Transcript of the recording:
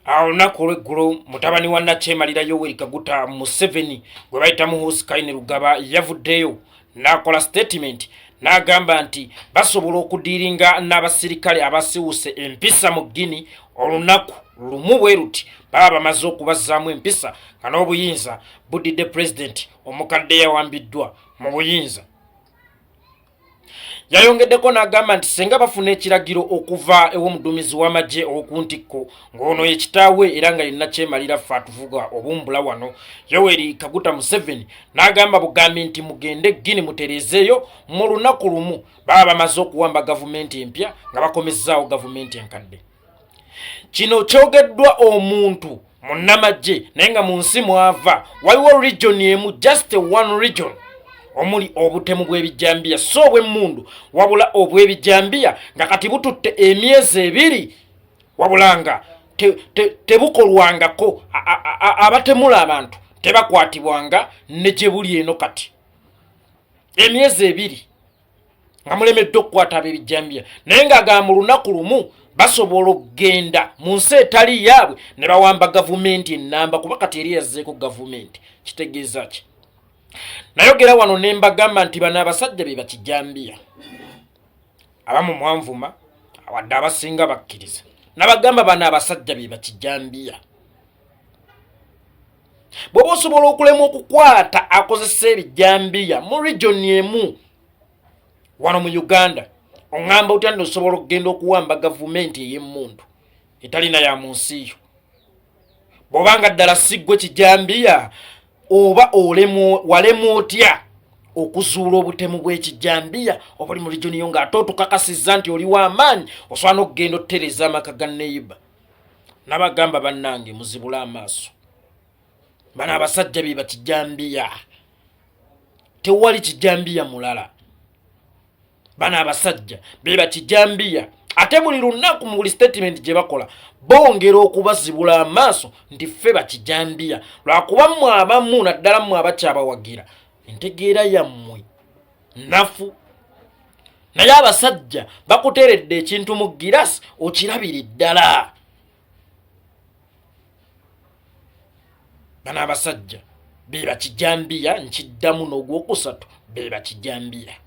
olunaku olw'eggulo mutabani wa Nakyemalira Yoweri Kaguta Museveni gwe bayita Muhoozi Kainerugaba yavuddeyo n'akola statement n'agamba nti basobola okudiiringa n'abasirikale abasiwuse empisa mu Guinea olunaku lumu bwe ruti baba bamaze okubazzaamu empisa nga n'obuyinza budidde president omukadde yawambiddwa mu buyinza. Yayongeddeko n'agamba nti senga bafuna ekiragiro okuva ew'omuduumizi w'amagye ow'okuntikko ng'ono ye kitaawe era nga ye Nakyemalira ffe atuvuga obumbula wano Yoweri Kaguta Museveni n'agamba bugambi nti mugende Guinea mutereezeeyo mu lunaku lumu baba bamaze okuwamba gavumenti empya nga bakomezzaawo gavumenti enkadde. Kino kyogeddwa omuntu munnamagye naye nga mu nsi mwava waliwo region emu, just one region omuli obutemu bw'ebijambiya so bw'emmundu wabula obw'ebijambiya nga kati bututte emyezi 2 wabula nga tebukolwangako abatemula abantu tebakwatibwanga ne gye buli eno kati emyezi 2 nga mulemedde okukwata ab'ebijambiya naye ng'agamba mu lunaku lumu basobola okugenda mu nsi etali yaabwe ne bawamba gavumenti ennamba kuba kati eri yazzeeko gavumenti. Kitegeeza ki? Nayogera wano ne mbagamba nti bano abasajja be bakijambiya abamu mwanvuma wadde abasinga bakkiriza nabagamba bano abasajja be bakijambiya. Bw'oba osobola okulema okukwata akozesa ebijambiya mu region emu wano mu Uganda oŋŋamba otya nti osobola okugenda okuwamba gavumenti ey'emmundu etalina ya mu nsi yo bw'obanga ddala siggwe kijambiya oba walemu otya okuzuula obutemu bw'ekijambiya obuli mu region yo ng'ate otukakasizza nti oli w'amaanyi osobola n'okugenda otutereeza amaka ga neighbor. Nabagamba bannange muzibule amaaso bano abasajja be bakijambiya tewali kijambiya mulala. Bano abasajja be bakijambiya ate buli lunaku mu buli statement gye bakola bongera okubazibula amaaso nti ffe bakijambiya lwakuba mmwe abamu naddala mmwe abakyabawagira entegeera yammwe nafu naye abasajja bakuteeredde ekintu mu girasi okirabira ddala. Bano abasajja be bakijambiya nkiddamu n'ogwokusatu be bakijambiya.